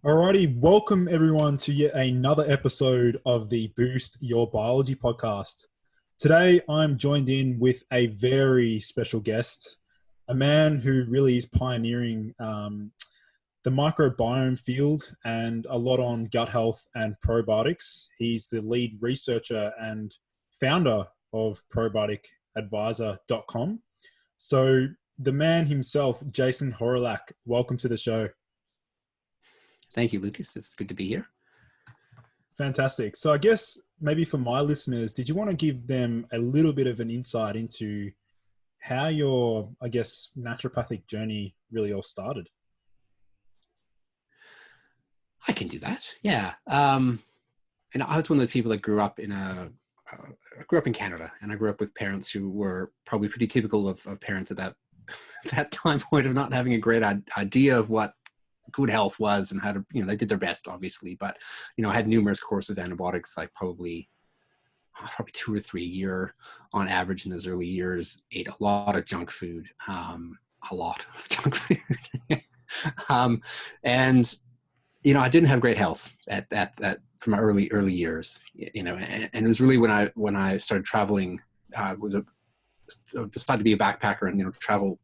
Alrighty, welcome everyone to yet another episode of the Boost Your Biology podcast. Today, I'm joined in with a very special guest, a man who really is pioneering the microbiome field and a lot on gut health and probiotics. He's the lead researcher and founder of probioticadvisor.com. So the man himself, Jason Hawrelak, welcome to the show. Thank you, Lucas. It's good to be here. Fantastic. So I guess maybe for my listeners, did you want to give them a little bit of an insight into how your, naturopathic journey really all started? I can do that. Yeah. And I was one of those people that grew up in Canada, and I grew up with parents who were probably pretty typical of parents at that time point of not having a great idea of what good health was and how to, they did their best, obviously, but, I had numerous courses of antibiotics, like probably 2 or 3 a year on average in those early years, ate a lot of junk food, and, I didn't have great health at from my early years, and it was really when I started traveling, decided to be a backpacker and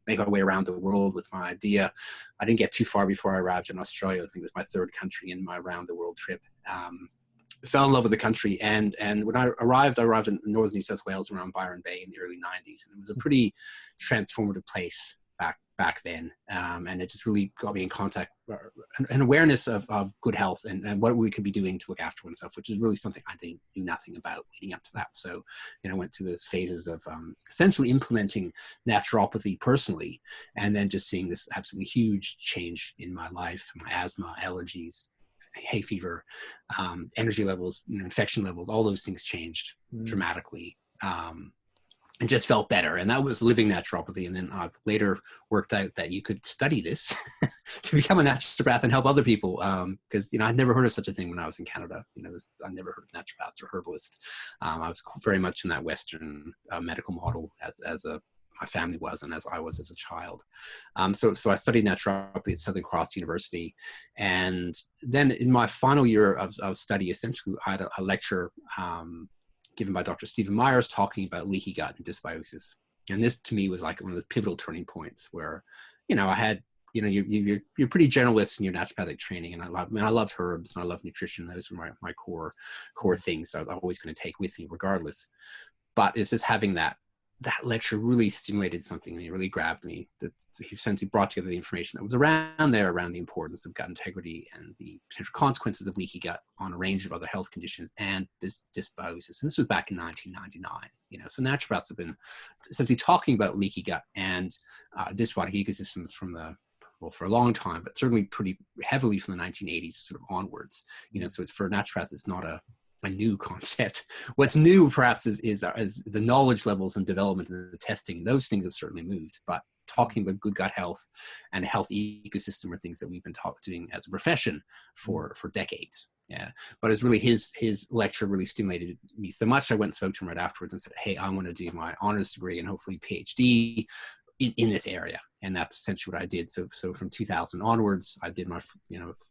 make my way around the world was my idea. I didn't get too far before I arrived in Australia. I think it was my third country in my round the world trip. Fell in love with the country, and when I arrived in northern New South Wales around Byron Bay in the early 90s, and it was a pretty transformative place back then, and it just really got me in contact, an awareness of good health and what we could be doing to look after oneself, which is really something I knew nothing about leading up to that. So, I went through those phases of essentially implementing naturopathy personally, and then just seeing this absolutely huge change in my life, my asthma, allergies, hay fever, energy levels, infection levels, all those things changed dramatically. And just felt better. And that was living naturopathy. And then I later worked out that you could study this to become a naturopath and help other people. Because, I'd never heard of such a thing when I was in Canada. I never heard of naturopaths or herbalists. I was very much in that Western medical model as my family was, and as I was as a child. So I studied naturopathy at Southern Cross University. And then in my final year of study, essentially I had a lecture given by Dr. Stephen Myers talking about leaky gut and dysbiosis. And this to me was like one of those pivotal turning points where, I had, you're pretty generalist in your naturopathic training. And I loved herbs and I love nutrition. Those were my core things that I was always going to take with me regardless. But it's just having that lecture really stimulated something, and it really grabbed me. That he essentially brought together the information that was around the importance of gut integrity and the potential consequences of leaky gut on a range of other health conditions and this dysbiosis. And this was back in 1999. So naturopaths have been essentially talking about leaky gut and dysbiotic ecosystems for a long time, but certainly pretty heavily from the 1980s sort of onwards. So it's for naturopaths, it's not a new concept. What's new perhaps is the knowledge levels and development and the testing. Those things have certainly moved, but talking about good gut health and a healthy ecosystem are things that we've been doing as a profession for decades. Yeah, but it's really his lecture really stimulated me so much. I went and spoke to him right afterwards and said, "Hey, I want to do my honors degree and hopefully PhD in this area." And that's essentially what I did. So from 2000 onwards, I did my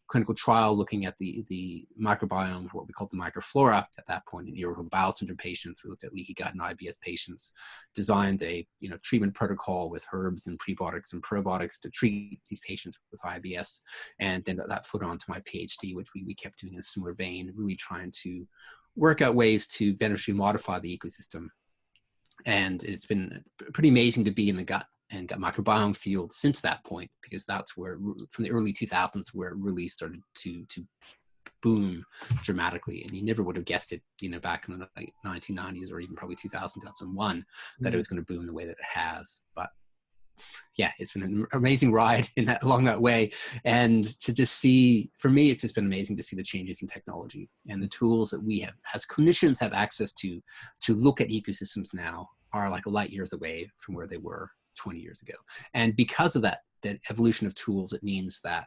clinical trial looking at the microbiome, what we called the microflora at that point, in irritable bowel syndrome patients. We looked at leaky gut and IBS patients, designed a treatment protocol with herbs and prebiotics and probiotics to treat these patients with IBS, and then that put on to my PhD, which we kept doing in a similar vein, really trying to work out ways to beneficially modify the ecosystem. And it's been pretty amazing to be in the gut and gut microbiome field since that point, because that's where, from the early 2000s, where it really started to boom dramatically. And you never would have guessed it, back in the 1990s or even probably 2000, 2001, that it was going to boom the way that it has. But yeah, it's been an amazing ride along that way. And to just see, for me, it's just been amazing to see the changes in technology and the tools that we have, as clinicians, have access to look at ecosystems now are like light years away from where they were 20 years ago. And because of that evolution of tools, it means that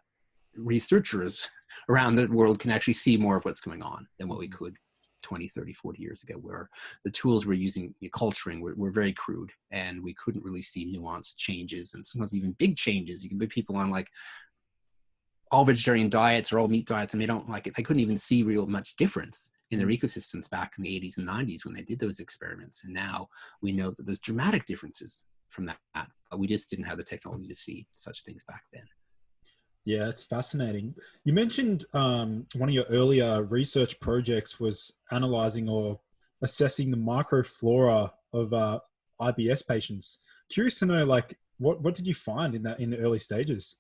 researchers around the world can actually see more of what's going on than what we could 20, 30, 40 years ago, where the tools we're using, culturing, were very crude, and we couldn't really see nuanced changes and sometimes even big changes. You can put people on like all vegetarian diets or all meat diets, and they don't like it. They couldn't even see real much difference in their ecosystems back in the 80s and 90s when they did those experiments. And now we know that there's dramatic differences from that, but we just didn't have the technology to see such things back then. Yeah, it's fascinating. You mentioned one of your earlier research projects was analyzing or assessing the microflora of IBS patients. Curious to know, like, what did you find in the early stages?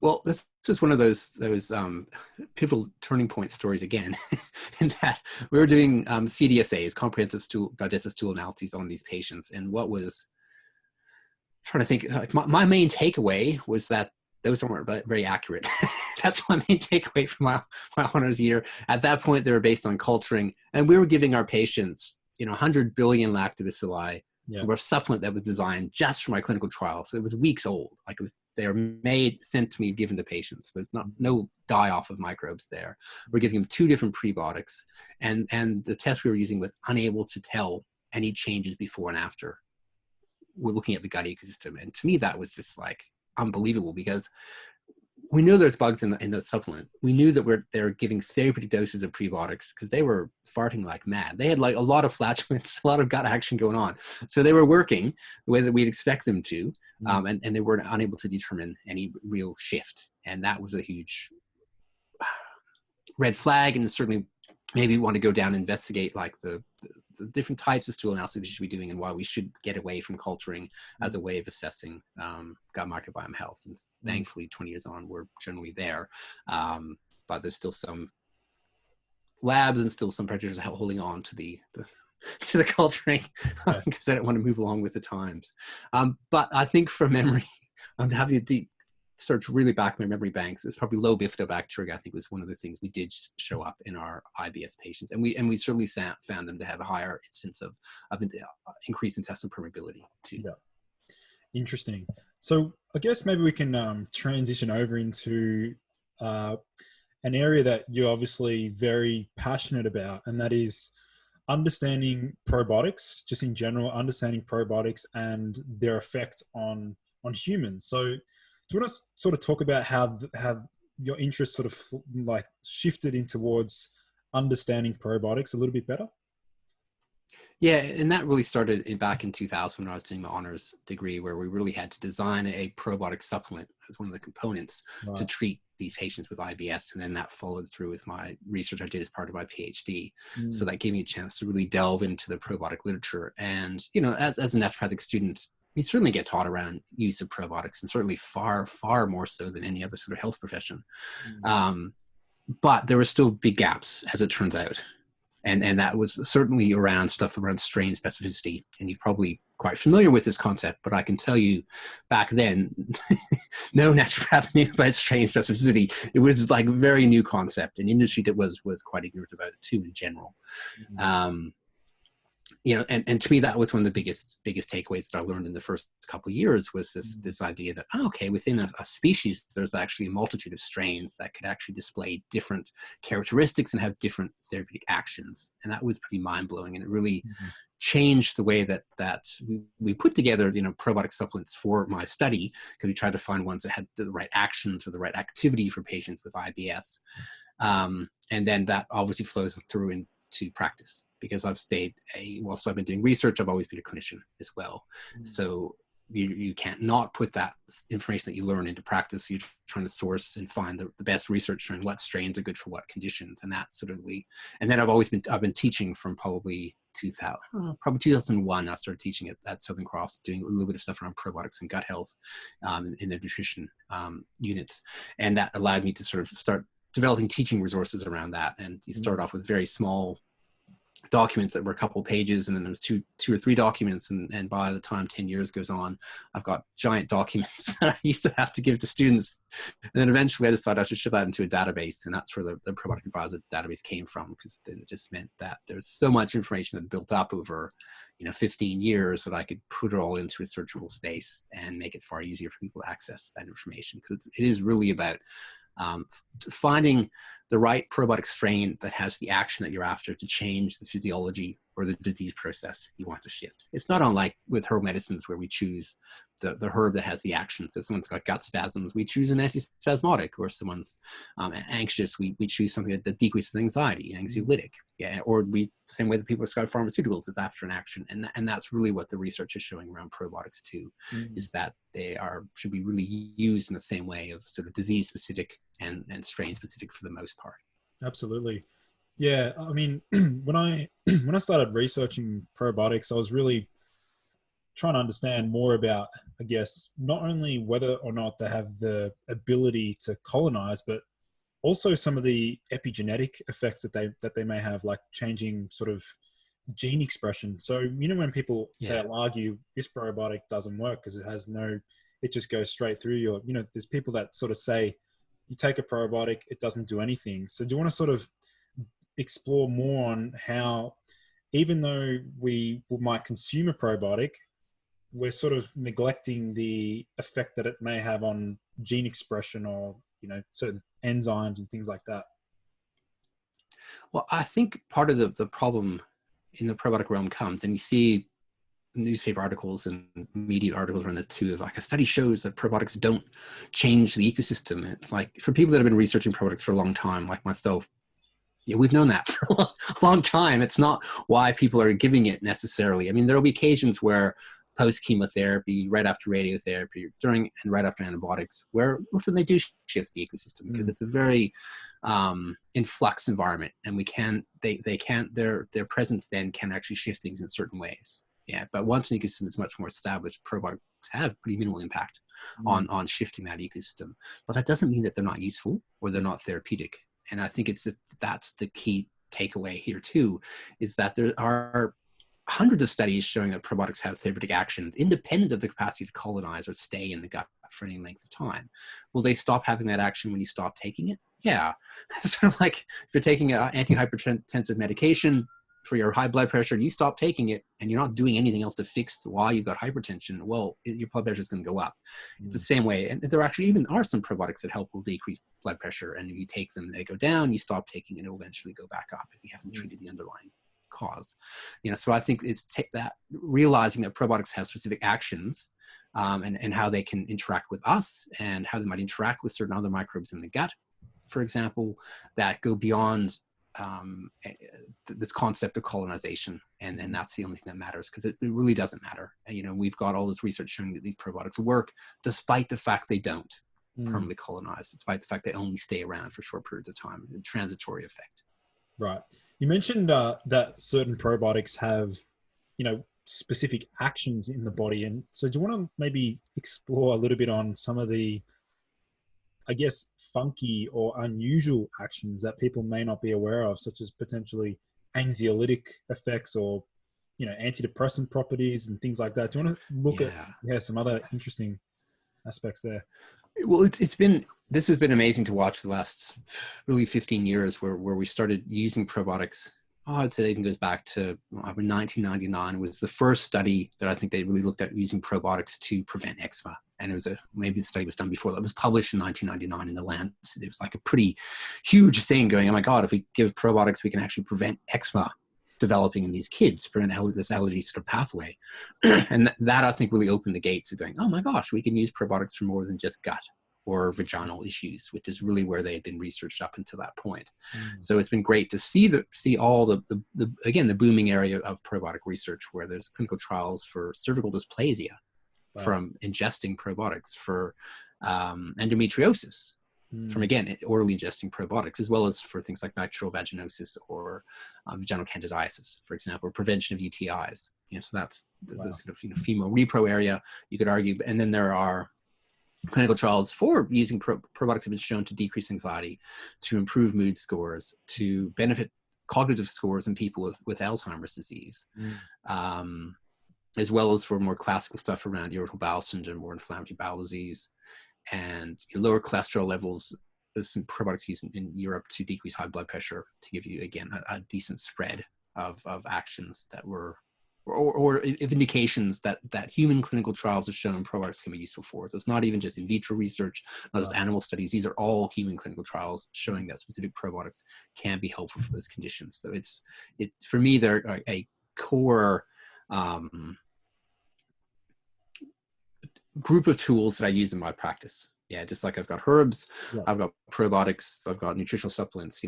Well, this is one of those pivotal turning point stories again, in that we were doing CDSAs, comprehensive digestive stool analyses on these patients, and what was trying to think, like my main takeaway was that those weren't very accurate. That's my main takeaway from my honors year. At that point, they were based on culturing, and we were giving our patients, 100 billion lactobacilli from a supplement that was designed just for my clinical trial. So it was weeks old. Like they were made, sent to me, given to patients. There's no die off of microbes there. We're giving them 2 different prebiotics, and the test we were using was unable to tell any changes before and after. We're looking at the gut ecosystem, and to me that was just like unbelievable, because we knew there's bugs in the supplement. We knew that they're giving therapeutic doses of prebiotics because they were farting like mad. They had like a lot of flatulence, a lot of gut action going on. So they were working the way that we'd expect them to, and they were unable to determine any real shift. And that was a huge red flag, and certainly maybe want to go down and investigate like the different types of stool analysis we should be doing, and why we should get away from culturing as a way of assessing gut microbiome health. And thankfully 20 years on, we're generally there. But there's still some labs and still some practitioners holding on to the culturing because they don't want to move along with the times. But I think from memory, I'm having a deep search really back in my memory banks. It was probably low bifidobacteria, I think, was one of the things we did show up in our IBS patients. And we certainly found them to have a higher instance of increased intestinal permeability too. Yeah. Interesting. So I guess maybe we can transition over into an area that you're obviously very passionate about, and that is understanding probiotics, just in general, understanding probiotics and their effect on humans. So do you want to sort of talk about how your interest sort of like shifted in towards understanding probiotics a little bit better? Yeah, and that really started back in 2000 when I was doing my honors degree, where we really had to design a probiotic supplement as one of the components to treat these patients with IBS. And then that followed through with my research I did as part of my PhD. So that gave me a chance to really delve into the probiotic literature. And, as a naturopathic student, we certainly get taught around use of probiotics, and certainly far, far more so than any other sort of health profession. But there were still big gaps, as it turns out. And that was certainly around stuff around strain specificity. And you're probably quite familiar with this concept, but I can tell you back then, no naturopath knew about strain specificity. It was like a very new concept, an industry that was quite ignorant about it too in general. And to me, that was one of the biggest takeaways that I learned in the first couple of years was this idea that, within a species, there's actually a multitude of strains that could actually display different characteristics and have different therapeutic actions. And that was pretty mind-blowing. And it really changed the way that we put together, probiotic supplements for my study, because we tried to find ones that had the right actions or the right activity for patients with IBS. And then that obviously flows through into practice, because whilst I've been doing research, I've always been a clinician as well. So you can't not put that information that you learn into practice. You're trying to source and find the best research on what strains are good for what conditions, and that sort of and then I've been teaching from probably 2001. I started teaching at Southern Cross, doing a little bit of stuff around probiotics and gut health in the nutrition units, and that allowed me to sort of start developing teaching resources around that. And you start off with very small documents that were a couple pages, and then there's two or three documents, and by the time 10 years goes on, I've got giant documents that I used to have to give to students. And then eventually I decided I should shove that into a database, and that's where the Probiotic Advisor database came from, because then it just meant that there's so much information that built up over 15 years that I could put it all into a searchable space and make it far easier for people to access that information, because it is really about finding the right probiotic strain that has the action that you're after to change the physiology or the disease process you want to shift. It's not unlike with herb medicines where we choose the herb that has the action. So if someone's got gut spasms, we choose an antispasmodic, or someone's anxious, we choose something that decreases anxiety, anxiolytic. Yeah, or same way that people prescribe pharmaceuticals is after an action. And that's really what the research is showing around probiotics too, is that they should be really used in the same way of sort of disease specific and strain specific for the most part. Absolutely. Yeah, I mean, when I started researching probiotics, I was really trying to understand more about, I guess, not only whether or not they have the ability to colonize, but also some of the epigenetic effects that they may have, like changing sort of gene expression. So, you know, when people they'll argue this probiotic doesn't work because it just goes straight through your, you know, there's people that sort of say you take a probiotic, it doesn't do anything. So do you want to sort of explore more on how, even though we might consume a probiotic, we're sort of neglecting the effect that it may have on gene expression, or, you know, certain enzymes and things like that? Well, I think part of the problem in the probiotic realm comes, and you see newspaper articles and media articles around the two, of like a study shows that probiotics don't change the ecosystem. And it's like, for people that have been researching probiotics for a long time, like myself, yeah, we've known that for a long time. It's not why people are giving it necessarily. I mean, there'll be occasions where post chemotherapy, right after radiotherapy, during and right after antibiotics, where often they do shift the ecosystem because it's a very in flux environment, and their presence then can actually shift things in certain ways. Yeah, but once an ecosystem is much more established, probiotics have pretty minimal impact on shifting that ecosystem. But that doesn't mean that they're not useful or they're not therapeutic. And I think that's the key takeaway here too, is that there are hundreds of studies showing that probiotics have therapeutic actions independent of the capacity to colonize or stay in the gut for any length of time. Will they stop having that action when you stop taking it? Yeah. Sort of like if you're taking an antihypertensive medication for your high blood pressure and you stop taking it and you're not doing anything else to fix why you've got hypertension, well, your blood pressure is going to go up. It's the same way. And there actually even are some probiotics that help will decrease blood pressure. And if you take them, they go down, you stop taking it, it'll eventually go back up if you haven't treated the underlying cause. You know, so I think it's that realizing that probiotics have specific actions and how they can interact with us and how they might interact with certain other microbes in the gut, for example, that go beyond this concept of colonization, and that's the only thing that matters, because it really doesn't matter. And, you know, we've got all this research showing that these probiotics work despite the fact they don't permanently colonize, despite the fact they only stay around for short periods of time, a transitory effect. Right. You mentioned that certain probiotics have, you know, specific actions in the body, and so do you want to maybe explore a little bit on some of the, I guess, funky or unusual actions that people may not be aware of, such as potentially anxiolytic effects or, you know, antidepressant properties and things like that? Do you want to look at some other interesting aspects there? Well, this has been amazing to watch for the last really 15 years where we started using probiotics. I'd say it even goes back to 1999 was the first study that I think they really looked at using probiotics to prevent eczema. And it was maybe the study was done before that. It was published in 1999 in the Lancet. It was like a pretty huge thing going, oh my God, if we give probiotics, we can actually prevent eczema developing in these kids, prevent this allergy sort of pathway. And that I think really opened the gates of going, oh my gosh, we can use probiotics for more than just gut or vaginal issues, which is really where they had been researched up until that point. So it's been great to see all the again, the booming area of probiotic research, where there's clinical trials for cervical dysplasia from ingesting probiotics, for endometriosis from, again, orally ingesting probiotics, as well as for things like bacterial vaginosis or vaginal candidiasis, for example, or prevention of UTIs. You know, so that's the sort of, you know, female repro area, you could argue. And then there are clinical trials for using probiotics have been shown to decrease anxiety, to improve mood scores, to benefit cognitive scores in people with Alzheimer's disease, as well as for more classical stuff around irritable bowel syndrome or inflammatory bowel disease, and lower cholesterol levels. There's some probiotics used in Europe to decrease high blood pressure, to give you, again, a decent spread of actions that were, or indications that human clinical trials have shown probiotics can be useful for. So it's not even just in vitro research, not just animal studies. These are all human clinical trials showing that specific probiotics can be helpful for those conditions. So for me, they're a core group of tools that I use in my practice. Yeah, just like I've got herbs, Yeah. I've got probiotics, I've got nutritional supplements.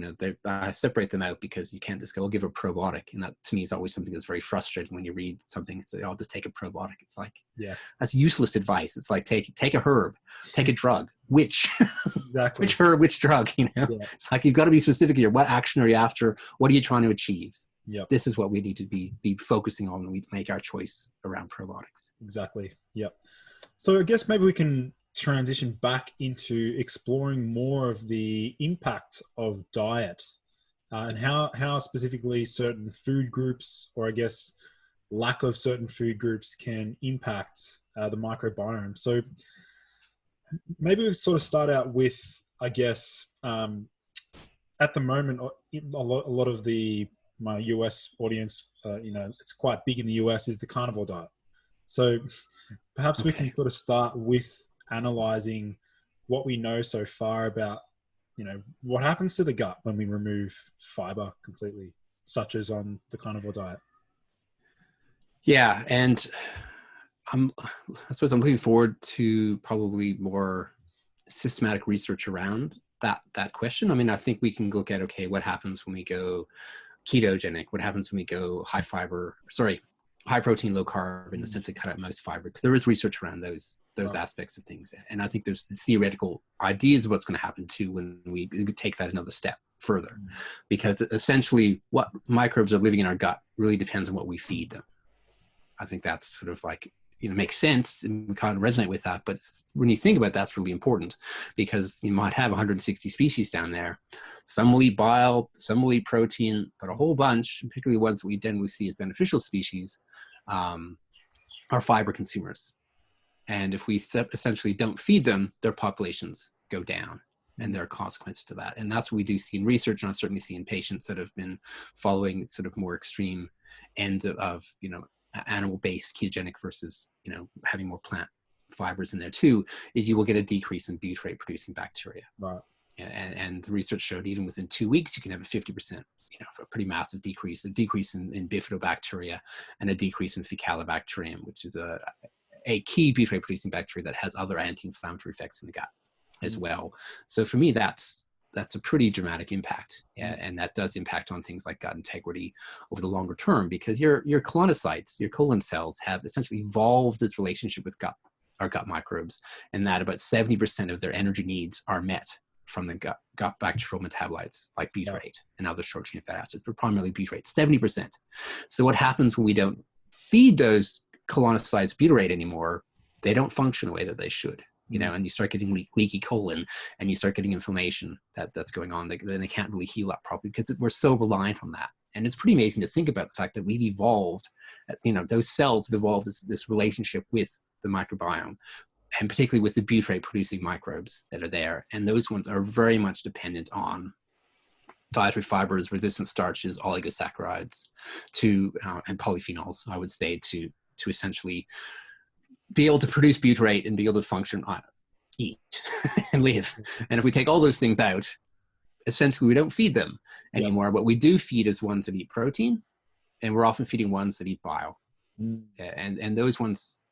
I separate them out because you can't just go, I'll give a probiotic. And that to me is always something that's very frustrating when you read something and say, I'll just take a probiotic. It's like, Yeah. that's useless advice. It's like, take a herb, take a drug. Which? Exactly. Which herb, which drug? Yeah. It's like, you've got to be specific here. What action are you after? What are you trying to achieve? Yep. This is what we need to be focusing on when we make our choice around probiotics. Exactly. Yep. So I guess maybe we can transition back into exploring more of the impact of diet and how specifically certain food groups, or I guess lack of certain food groups, can impact the microbiome. So maybe we sort of start out with, I guess, at the moment, a lot of my US audience, it's quite big in the US, is the carnivore diet. So perhaps we can sort of start with analyzing what we know so far about, what happens to the gut when we remove fiber completely, such as on the carnivore diet. Yeah, and I suppose I'm looking forward to probably more systematic research around that question. I mean, I think we can look at, okay, what happens when we go ketogenic? What happens when we go high protein, low carb, and essentially cut out most fiber? Because there is research around those aspects of things. And I think there's the theoretical ideas of what's going to happen too when we take that another step further. Because essentially what microbes are living in our gut really depends on what we feed them. I think that's sort of like, makes sense and we kind of resonate with that. But when you think about it, that's really important, because you might have 160 species down there. Some will eat bile, some will eat protein, but a whole bunch, particularly ones that we generally see as beneficial species, are fiber consumers. And if we essentially don't feed them, their populations go down. And there are consequences to that. And that's what we do see in research. And I certainly see in patients that have been following sort of more extreme ends of animal-based ketogenic versus, having more plant fibers in there too, is you will get a decrease in butyrate producing bacteria. Right. And the research showed even within 2 weeks, you can have a 50%, a pretty massive decrease in bifidobacteria and a decrease in Faecalibacterium, which is a key butyrate producing bacteria that has other anti-inflammatory effects in the gut as well. So for me, that's a pretty dramatic impact. And that does impact on things like gut integrity over the longer term, because your colonocytes, your colon cells, have essentially evolved this relationship with our gut microbes, and that about 70% of their energy needs are met from the gut bacterial metabolites like butyrate and other short chain fatty acids, but primarily butyrate, 70%. So what happens when we don't feed those colonocytes butyrate anymore? They don't function the way that they should. And you start getting leaky colon, and you start getting inflammation that's going on. Then they can't really heal up properly because we're so reliant on that. And it's pretty amazing to think about the fact that we've evolved, those cells have evolved this relationship with the microbiome, and particularly with the butyrate producing microbes that are there. And those ones are very much dependent on dietary fibers, resistant starches, oligosaccharides, and polyphenols, I would say, to essentially be able to produce butyrate and be able to function, eat, and live. And if we take all those things out, essentially we don't feed them anymore. What we do feed is ones that eat protein, and we're often feeding ones that eat bile. And those ones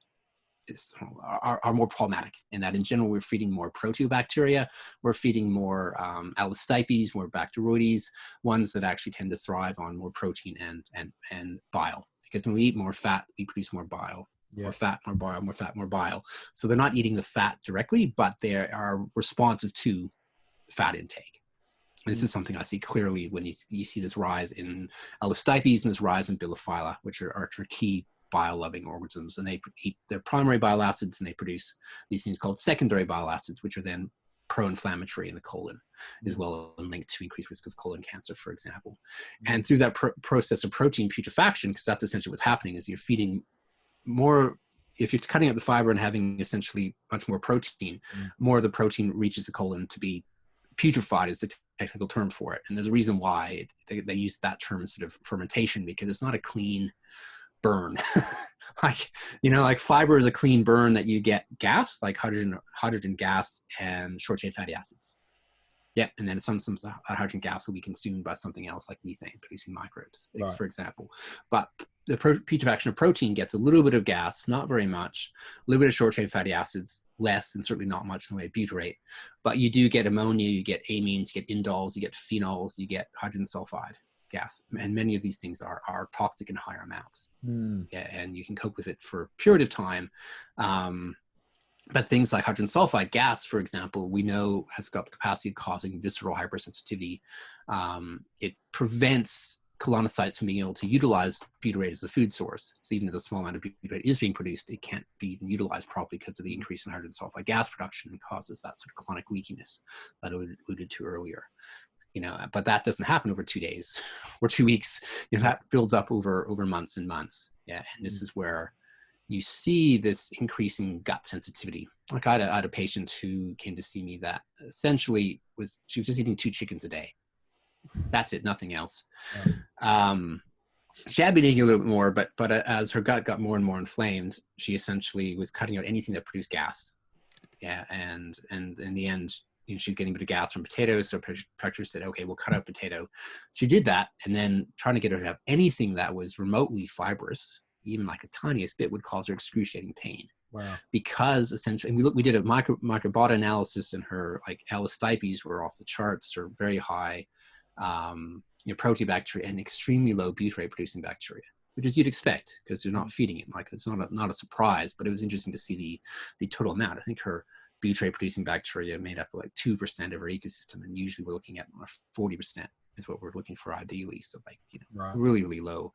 are more problematic in that, in general, we're feeding more proteobacteria, we're feeding more allostipes, more Bacteroides, ones that actually tend to thrive on more protein and bile. Because when we eat more fat, we produce more bile. More fat, more bile, more fat, more bile. So they're not eating the fat directly, but they are responsive to fat intake. And this is something I see clearly when you see this rise in allostipes and this rise in bilophila, which are key bile-loving organisms. And they eat their primary bile acids, and they produce these things called secondary bile acids, which are then pro-inflammatory in the colon, as well, and linked to increased risk of colon cancer, for example. And through that process of protein putrefaction, because that's essentially what's happening, is you're feeding more. If you're cutting out the fiber and having essentially much more protein, more of the protein reaches the colon to be putrefied, is the technical term for it. And there's a reason why they use that term instead of fermentation, because it's not a clean burn. like fiber is a clean burn that you get gas, like hydrogen gas and short chain fatty acids. And then some hydrogen gas will be consumed by something else, like methane producing microbes, for example. But putrefaction of protein gets a little bit of gas, not very much, a little bit of short-chain fatty acids, less, and certainly not much in the way of butyrate. But you do get ammonia, you get amines, you get indols, you get phenols, you get hydrogen sulfide gas. And many of these things are toxic in higher amounts. Yeah, and you can cope with it for a period of time. But things like hydrogen sulfide gas, for example, we know has got the capacity of causing visceral hypersensitivity. It prevents colonocytes from being able to utilize butyrate as a food source. So even if a small amount of butyrate is being produced, it can't be even utilized properly because of the increase in hydrogen sulfide gas production, and causes that sort of chronic leakiness that I alluded to earlier. But that doesn't happen over 2 days or 2 weeks. That builds up over months and months. Yeah, and this is where you see this increasing gut sensitivity. Like I had a patient who came to see me that essentially she was just eating 2 chickens a day. That's it, nothing else. She had been eating a little bit more, but as her gut got more and more inflamed, she essentially was cutting out anything that produced gas. Yeah, and in the end, she's getting a bit of gas from potatoes. So practitioner said, okay, we'll cut out potato. She did that, and then trying to get her to have anything that was remotely fibrous, even like the tiniest bit, would cause her excruciating pain. Wow. Because essentially, we did a microbiota analysis, and her like elastipes were off the charts, or very high proteobacteria and extremely low butyrate producing bacteria, which is you'd expect because they're not feeding it. Like it's not a surprise, but it was interesting to see the total amount. I think her butyrate producing bacteria made up like 2% of her ecosystem, and usually we're looking at 40% is what we're looking for ideally. So like right. really, really low.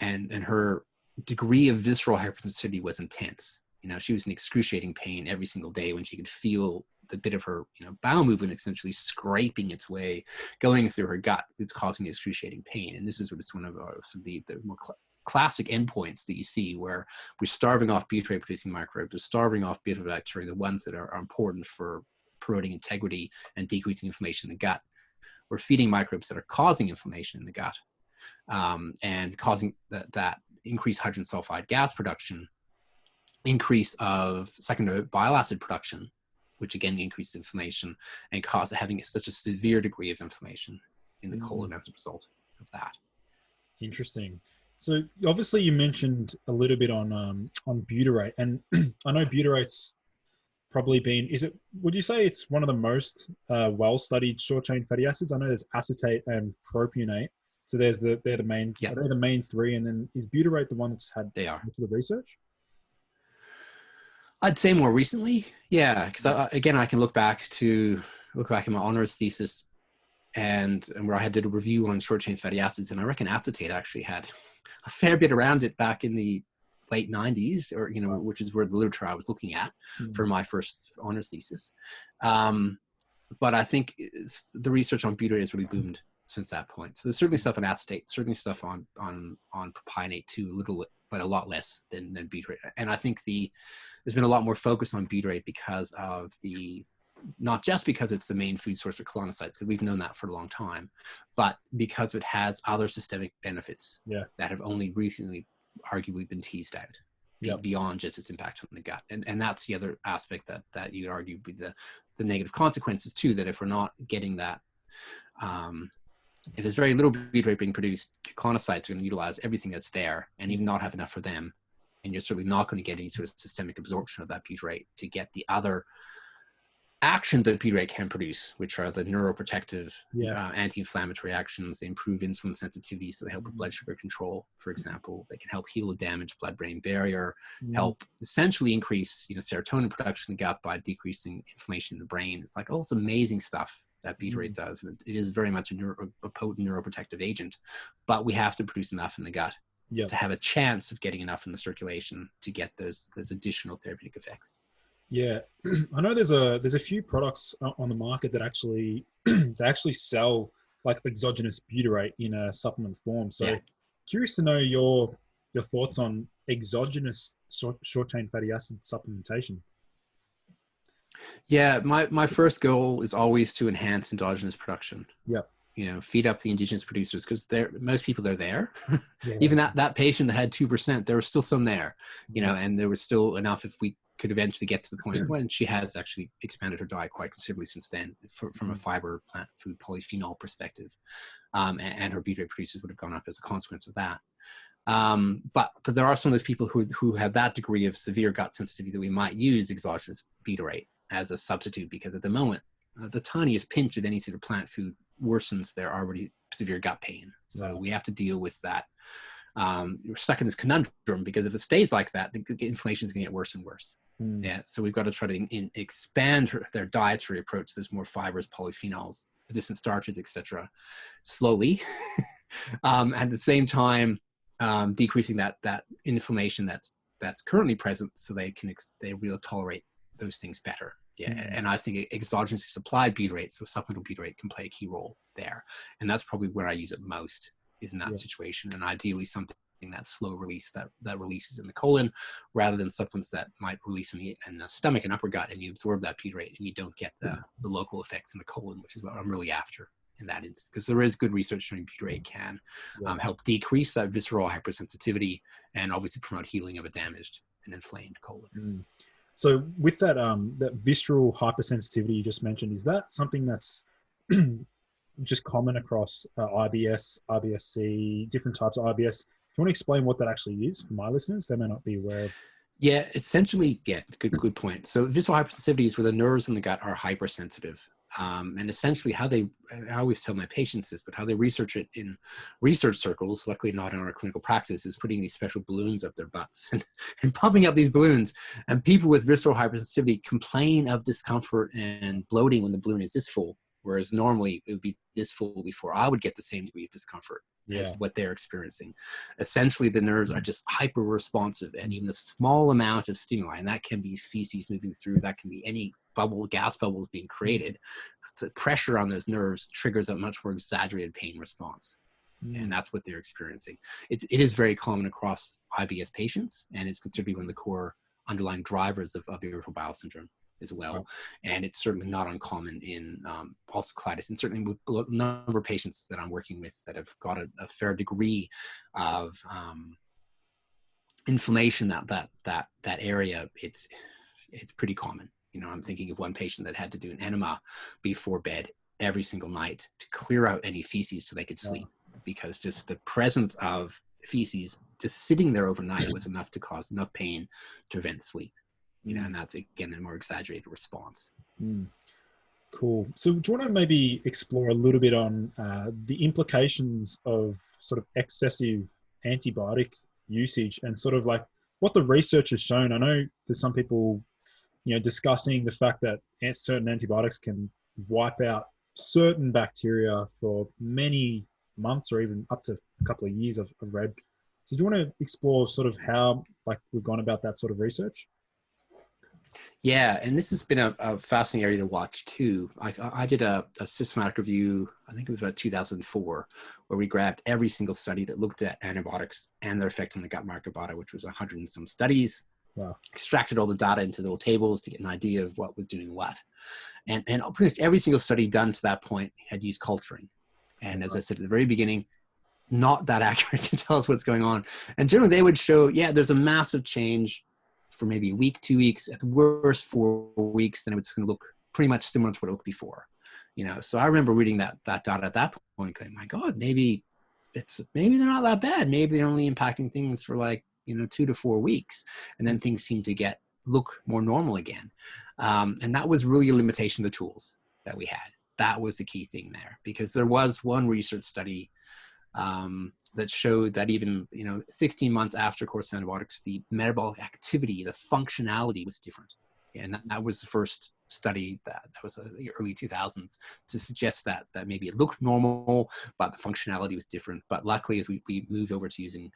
And her degree of visceral hypersensitivity was intense. She was in excruciating pain every single day when she could feel the bit of her bowel movement essentially scraping its way, going through her gut. It's causing excruciating pain. And this is one of the more classic endpoints that you see, where we're starving off butyrate producing microbes, we're starving off bifidobacteria, the ones that are important for promoting integrity and decreasing inflammation in the gut. We're feeding microbes that are causing inflammation in the gut, and causing that increased hydrogen sulfide gas production, increase of secondary bile acid production, which again increases inflammation and having such a severe degree of inflammation in the colon as a result of that. Interesting. So obviously you mentioned a little bit on butyrate, and I know butyrate's probably been, would you say it's one of the most well-studied short-chain fatty acids? I know there's acetate and propionate. So they're the main, yep. They're the main three. And then is butyrate the one that's had they are for the research? I'd say more recently. Yeah. Cause I can look back in my honors thesis and where I did a review on short-chain fatty acids. And I reckon acetate actually had a fair bit around it back in the late 90s, or, which is where the literature I was looking at for my first honors thesis. But I think the research on butyrate has really boomed since that point. So there's certainly stuff on acetate, certainly stuff on propionate too, a little, but a lot less than butyrate. And I think there's been a lot more focus on butyrate because of not just because it's the main food source for colonocytes, because we've known that for a long time, but because it has other systemic benefits that have only recently arguably been teased out beyond just its impact on the gut. And that's the other aspect that you would argue would be the negative consequences too, that if we're not getting that, if there's very little butyrate being produced, colonocytes are going to utilize everything that's there and even not have enough for them. And you're certainly not going to get any sort of systemic absorption of that butyrate to get the other actions that butyrate can produce, which are the neuroprotective, anti-inflammatory actions. They improve insulin sensitivity, so they help with blood sugar control, for example. They can help heal a damaged blood-brain barrier, help essentially increase serotonin production in the gut by decreasing inflammation in the brain. It's like all this amazing stuff that butyrate does. It is very much a potent neuroprotective agent, but we have to produce enough in the gut to have a chance of getting enough in the circulation to get those additional therapeutic effects. Yeah, I know there's a few products on the market that actually they actually sell like exogenous butyrate in a supplement form. So curious to know your thoughts on exogenous short-chain fatty acid supplementation. Yeah, my first goal is always to enhance endogenous production. Yep. Feed up the indigenous producers, because most people are there. Even that patient that had 2%, there was still some there, and there was still enough if we could eventually get to the point when she has actually expanded her diet quite considerably since then from a fiber plant food polyphenol perspective, and her butyrate producers would have gone up as a consequence of that. But there are some of those people who have that degree of severe gut sensitivity that we might use exogenous butyrate as a substitute, because at the moment, the tiniest pinch of any sort of plant food worsens their already severe gut pain. So we have to deal with that. We're stuck in this conundrum, because if it stays like that, the inflammation is going to get worse and worse. Yeah, so we've got to try to expand their dietary approach. There's more fibers, polyphenols, resistant starches, etc. slowly. At the same time, decreasing that inflammation that's currently present, so they really tolerate those things better. Yeah, and I think exogenously supplied butyrate, so supplemental butyrate, can play a key role there, and that's probably where I use it most, is in that situation, and ideally something that slow release that releases in the colon, rather than supplements that might release in the stomach and upper gut, and you absorb that butyrate and you don't get the local effects in the colon, which is what I'm really after in that instance, because there is good research showing butyrate can help decrease that visceral hypersensitivity and obviously promote healing of a damaged and inflamed colon. So with that that visceral hypersensitivity you just mentioned, is that something that's just common across IBS, IBS-C, different types of IBS? Do you want to explain what that actually is for my listeners? They may not be aware of. Yeah, essentially, good point. So visceral hypersensitivity is where the nerves in the gut are hypersensitive. And essentially I always tell my patients this, but how they research it in research circles, luckily not in our clinical practice, is putting these special balloons up their butts and pumping up these balloons. And people with visceral hypersensitivity complain of discomfort and bloating when the balloon is this full, whereas normally it would be this full before I would get the same degree of discomfort as what they're experiencing. Essentially, the nerves are just hyper responsive, and even a small amount of stimuli, and that can be feces moving through, that can be any gas bubbles being created. So pressure on those nerves triggers a much more exaggerated pain response. And that's what they're experiencing. It is very common across IBS patients, and it's considered to be one of the core underlying drivers of irritable bowel syndrome as well. And it's certainly not uncommon in ulcerative colitis, and certainly with a number of patients that I'm working with that have got a fair degree of inflammation that area. It's pretty common. I'm thinking of one patient that had to do an enema before bed every single night to clear out any feces so they could sleep, because just the presence of feces just sitting there overnight was enough to cause enough pain to prevent sleep. And that's, again, a more exaggerated response. Cool. So do you want to maybe explore a little bit on the implications of sort of excessive antibiotic usage, and sort of like what the research has shown? I know there's some people, discussing the fact that certain antibiotics can wipe out certain bacteria for many months or even up to a couple of years, I've read. So do you want to explore sort of how we've gone about that sort of research? Yeah, and this has been a fascinating area to watch too. I did a systematic review, I think it was about 2004, where we grabbed every single study that looked at antibiotics and their effect on the gut microbiota, which was 100 and some studies. Extracted all the data into little tables to get an idea of what was doing what. And pretty much every single study done to that point had used culturing. And as I said at the very beginning, not that accurate to tell us what's going on. And generally they would show, there's a massive change for maybe a week, 2 weeks, at the worst 4 weeks, then it's going to look pretty much similar to what it looked before. So I remember reading that data at that point, going, my God, maybe they're not that bad. Maybe they're only impacting things for 2 to 4 weeks, and then things seem to look more normal again. And that was really a limitation of the tools that we had. That was the key thing there, because there was one research study that showed that even 16 months after course of antibiotics, the metabolic activity, the functionality was different. And that was the first study that was the early 2000s to suggest that maybe it looked normal, but the functionality was different. But luckily, as we moved over to using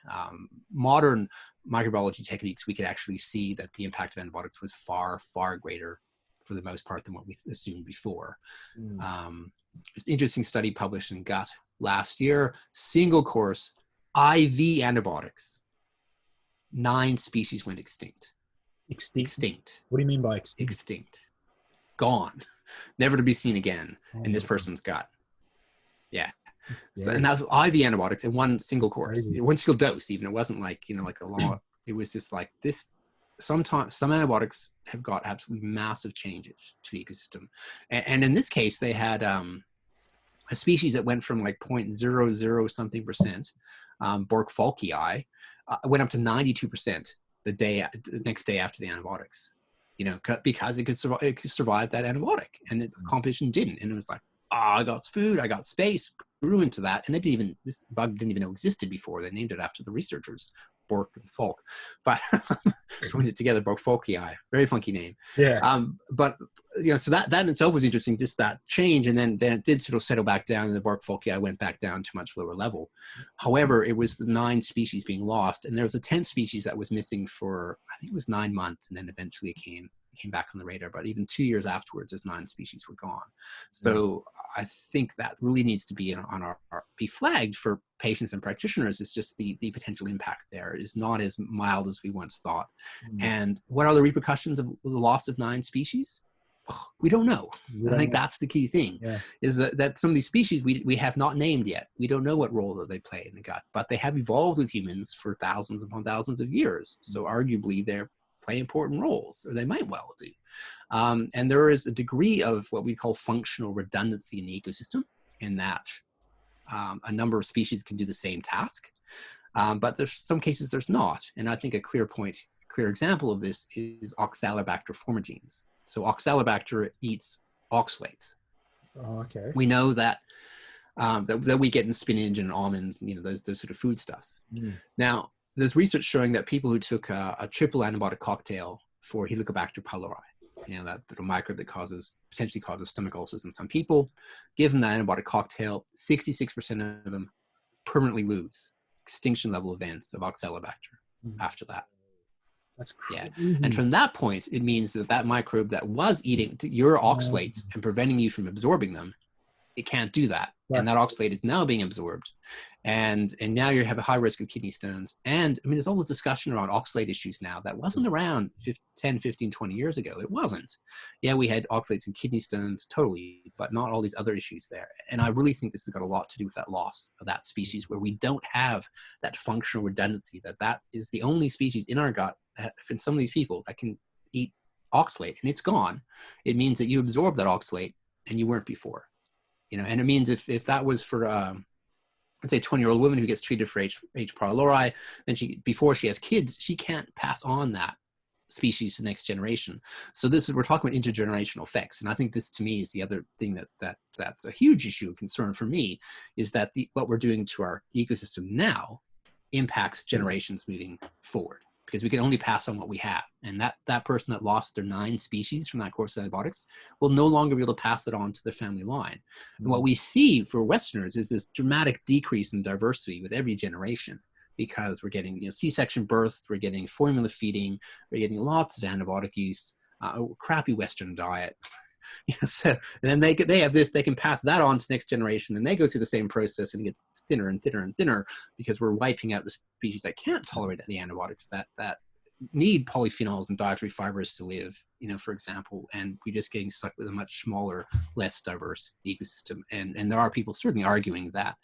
modern microbiology techniques, we could actually see that the impact of antibiotics was far, far greater for the most part than what we assumed before. It's an interesting study published in Gut last year, single course IV antibiotics, 9 species went extinct. Extinct. What do you mean by extinct? Extinct. Gone. Never to be seen again in this person's gut. So, and that was IV antibiotics in one single course, one single dose even. It wasn't like a lot. It was just like this. Sometimes some antibiotics have got absolutely massive changes to the ecosystem. And in this case, they had a species that went from like 0.00 something percent, Bork-Falkii, went up to 92% the next day after the antibiotics, because it could survive that antibiotic, and the competition didn't. And it was like, I got food, I got space, grew into that. And this bug didn't even know existed before. They named it after the researchers, Bork and Falk, but joined it together, Bork-Falkii, very funky name. Yeah. But so that in itself was interesting, just that change. And then it did sort of settle back down, and the Bork-Falkii went back down to much lower level. However, it was the 9 species being lost, and there was a 10th species that was missing for, I think it was 9 months, and then eventually it came back on the radar. But even 2 years afterwards, those 9 species were gone. So I think that really needs to be be flagged for patients and practitioners. It's just the potential impact there is not as mild as we once thought. And what are the repercussions of the loss of 9 species? We don't know. I think that's the key thing, is that some of these species we have not named yet. We don't know what role that they play in the gut, but they have evolved with humans for thousands upon thousands of years. So arguably they're play important roles, or they might well do. And there is a degree of what we call functional redundancy in the ecosystem, in that a number of species can do the same task, but there's some cases there's not. And I think a clear example of this is Oxalooxybacter formigenes. So Oxalooxybacter eats oxalates. Oh, okay. We know that that we get in spinach and almonds, those sort of foodstuffs. Now, there's research showing that people who took a triple antibiotic cocktail for Helicobacter pylori, that little microbe that potentially causes stomach ulcers in some people, give them that antibiotic cocktail, 66% of them permanently lose extinction level events of Oxalooxybacter after that. That's crazy. Yeah. And from that point, it means that microbe that was eating your oxalates and preventing you from absorbing them, it can't do that. And that oxalate is now being absorbed. And now you have a high risk of kidney stones. And I mean, there's all this discussion around oxalate issues now that wasn't around 10, 15, 20 years ago. It wasn't. Yeah, we had oxalates and kidney stones, totally, but not all these other issues there. And I really think this has got a lot to do with that loss of that species, where we don't have that functional redundancy, that is the only species in our gut that, in some of these people, that can eat oxalate, and it's gone. It means that you absorb that oxalate and you weren't before. And it means if that was for, let's say, a 20-year-old woman who gets treated for H. pylori, then before she has kids, she can't pass on that species to the next generation. So we're talking about intergenerational effects. And I think this, to me, is the other thing that's a huge issue of concern for me, is that what we're doing to our ecosystem now impacts generations moving forward, because we can only pass on what we have. And that person that lost their 9 species from that course of antibiotics will no longer be able to pass it on to their family line. And what we see for Westerners is this dramatic decrease in diversity with every generation, because we're getting C-section birth, we're getting formula feeding, we're getting lots of antibiotic use, a crappy Western diet. So and then they have this, they can pass that on to the next generation, and they go through the same process and get thinner and thinner and thinner, because we're wiping out the species that can't tolerate the antibiotics, that need polyphenols and dietary fibers to live, for example, and we're just getting stuck with a much smaller, less diverse ecosystem. And there are people certainly arguing that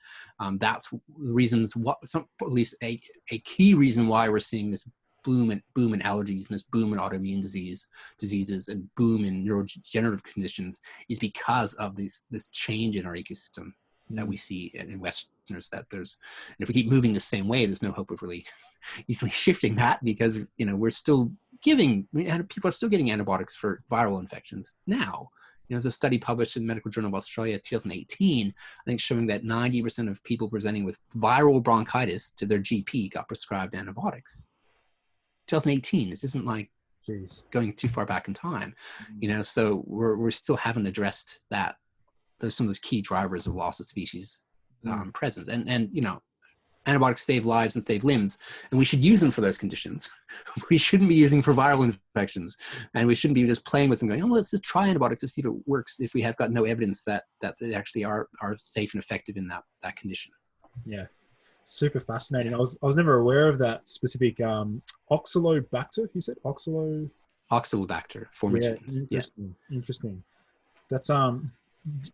that's the reasons, at least a key reason why we're seeing this boom in allergies and this boom in autoimmune diseases and boom in neurodegenerative conditions, is because of this change in our ecosystem that we see in Westerners. That and if we keep moving the same way, there's no hope of really easily shifting that, because people are still getting antibiotics for viral infections now. There's a study published in Medical Journal of Australia 2018, I think, showing that 90% of people presenting with viral bronchitis to their GP got prescribed antibiotics. 2018. This isn't like going too far back in time, so we still haven't addressed that. There's some of those key drivers of loss of species presence, and antibiotics save lives and save limbs, and we should use them for those conditions. We shouldn't be using for viral infections, and we shouldn't be just playing with them going, let's just try antibiotics to see if it works, if we have got no evidence that they actually are safe and effective in that condition. Yeah. Super fascinating. Yeah. I was never aware of that specific Oxalooxybacter. You said Oxalooxybacter formigenes. Yeah, interesting. That's do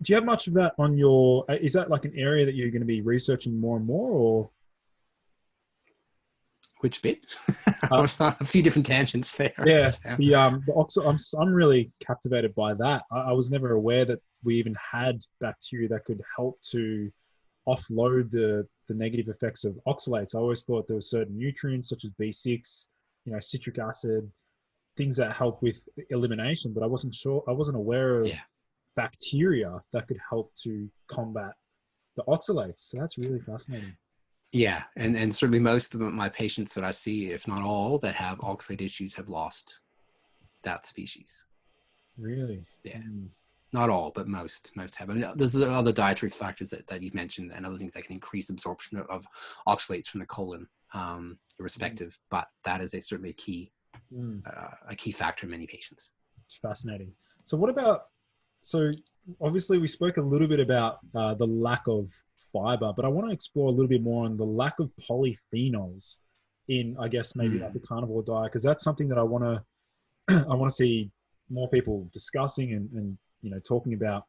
you have much of that on your? Is that like an area that you're going to be researching more and more, or? Which bit? I Uh, was on a few different tangents there. yeah, So. the I'm really captivated by that. I was never aware that we even had bacteria that could help to offload the negative effects of oxalates. I always thought there were certain nutrients such as B6, citric acid, things that help with elimination, but I wasn't aware of Yeah. bacteria that could help to combat the oxalates. So that's really fascinating. Yeah, and certainly most of my patients that I see, if not all, that have oxalate issues have lost that species. Really? Yeah, Mm. not all, but most have. I mean, there's other dietary factors that you've mentioned and other things that can increase absorption of oxalates from the colon, irrespective. But that is certainly Mm. a key factor in many patients. It's fascinating. So what about, so obviously we spoke a little bit about the lack of fiber, but I want to explore a little bit more on the lack of polyphenols in, I guess, maybe like a carnivore diet, because that's something that I want to I want to see more people discussing and talking about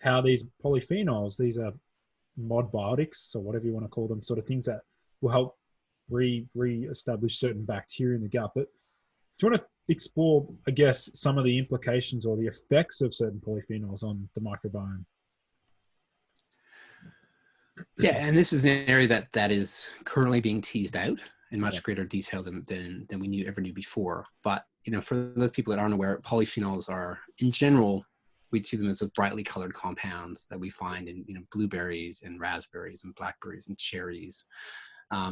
how these polyphenols, these are modbiotics or whatever you want to call them, sort of things that will help re-establish certain bacteria in the gut. But do you want to explore, I guess, some of the implications or the effects of certain polyphenols on the microbiome? Yeah, and this is an area that is currently being teased out in Yeah. much greater detail than we ever knew before. But for those people that aren't aware, polyphenols are, in general, we'd see them as brightly colored compounds that we find in blueberries and raspberries and blackberries and cherries,